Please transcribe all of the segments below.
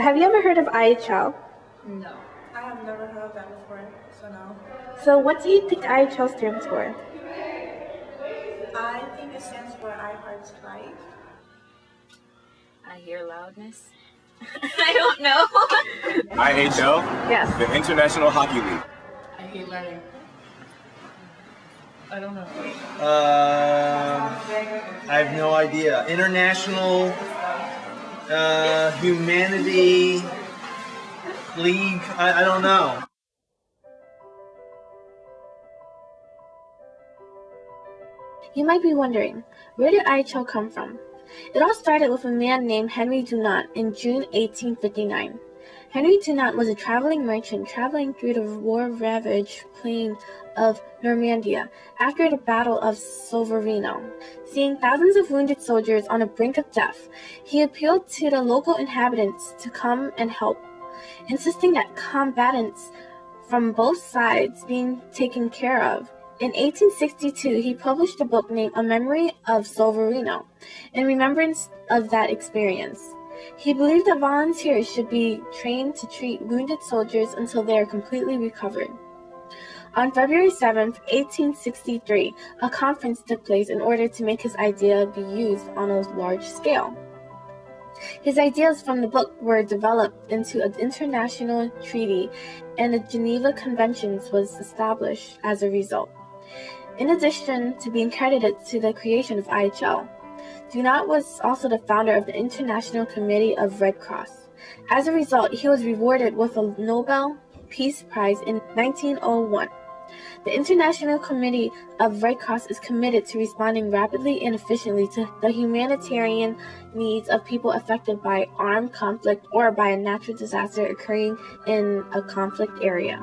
Have you ever heard of IHL? No, I have never heard of that before, so no. So what do you think IHL stands for? I think it stands for I Heart Life. I hear loudness. I don't know. IHL? Yes. The International Hockey League. I hate learning. I don't know. I have no idea. International Humanity League. I don't know. You might be wondering, where did IHL come from? It all started with a man named Henry Dunant in June 1859. Henry Dunant was a traveling merchant traveling through the war-ravaged plain of Normandy after the Battle of Solferino. Seeing thousands of wounded soldiers on the brink of death, he appealed to the local inhabitants to come and help, insisting that combatants from both sides being taken care of. In 1862, he published a book named A Memory of Solferino, in remembrance of that experience. He believed that volunteers should be trained to treat wounded soldiers until they are completely recovered. On February 7, 1863, a conference took place in order to make his idea be used on a large scale. His ideas from the book were developed into an international treaty, and the Geneva Conventions was established as a result. In addition to being credited to the creation of IHL, Dunant was also the founder of the International Committee of Red Cross. As a result, he was rewarded with a Nobel Peace Prize in 1901. The International Committee of Red Cross is committed to responding rapidly and efficiently to the humanitarian needs of people affected by armed conflict or by a natural disaster occurring in a conflict area.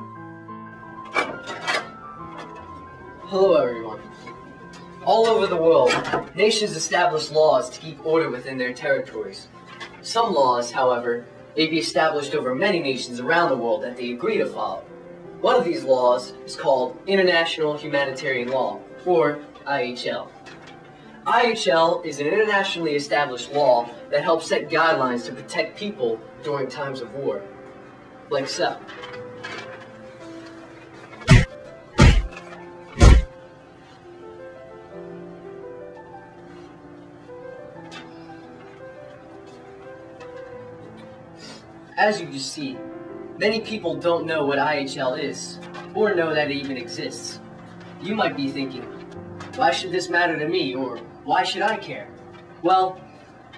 Hello everyone. All over the world, nations establish laws to keep order within their territories. Some laws, however, may be established over many nations around the world that they agree to follow. One of these laws is called International Humanitarian Law, or IHL. IHL is an internationally established law that helps set guidelines to protect people during times of war, like so. As you can see, many people don't know what IHL is, or know that it even exists. You might be thinking, why should this matter to me, or why should I care? Well,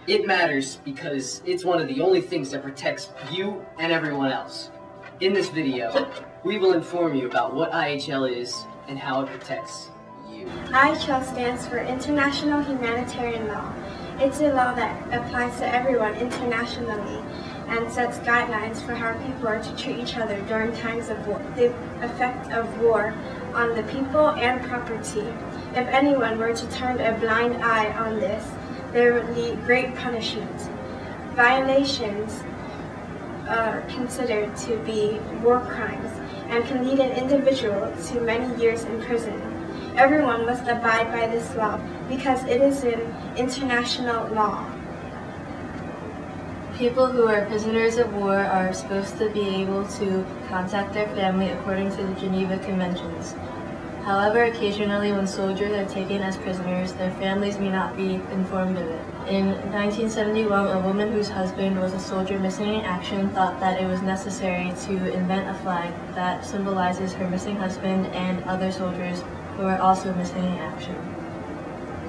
it matters because it's one of the only things that protects you and everyone else. In this video, we will inform you about what IHL is and how it protects you. IHL stands for International Humanitarian Law. It's a law that applies to everyone internationally and sets guidelines for how people are to treat each other during times of war. The effect of war on the people and property. If anyone were to turn a blind eye on this, there would be great punishment. Violations are considered to be war crimes and can lead an individual to many years in prison. Everyone must abide by this law because it is an international law. People who are prisoners of war are supposed to be able to contact their family according to the Geneva Conventions. However, occasionally when soldiers are taken as prisoners, their families may not be informed of it. In 1971, a woman whose husband was a soldier missing in action thought that it was necessary to invent a flag that symbolizes her missing husband and other soldiers who are also missing in action.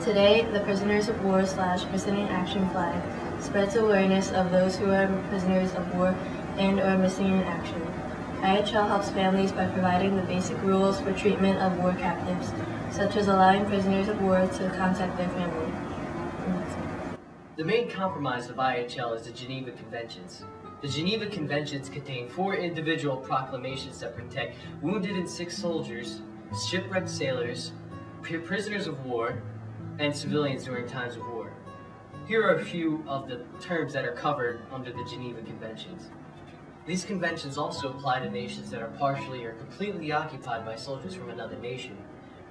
Today, the Prisoners of War / Missing in Action flag spreads awareness of those who are prisoners of war and or missing in action. IHL helps families by providing the basic rules for treatment of war captives, such as allowing prisoners of war to contact their family. The main compromise of IHL is the Geneva Conventions. The Geneva Conventions contain 4 individual proclamations that protect wounded and sick soldiers, shipwrecked sailors, prisoners of war, and civilians during times of war. Here are a few of the terms that are covered under the Geneva Conventions. These conventions also apply to nations that are partially or completely occupied by soldiers from another nation.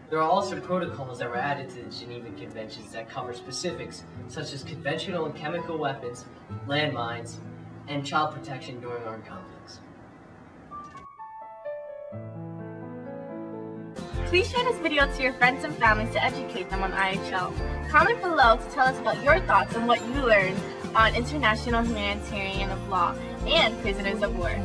There are also protocols that were added to the Geneva Conventions that cover specifics such as conventional and chemical weapons, landmines, and child protection during armed conflicts. Please share this video to your friends and family to educate them on IHL. Comment below to tell us about your thoughts on what you learned on International Humanitarian Law and prisoners of war.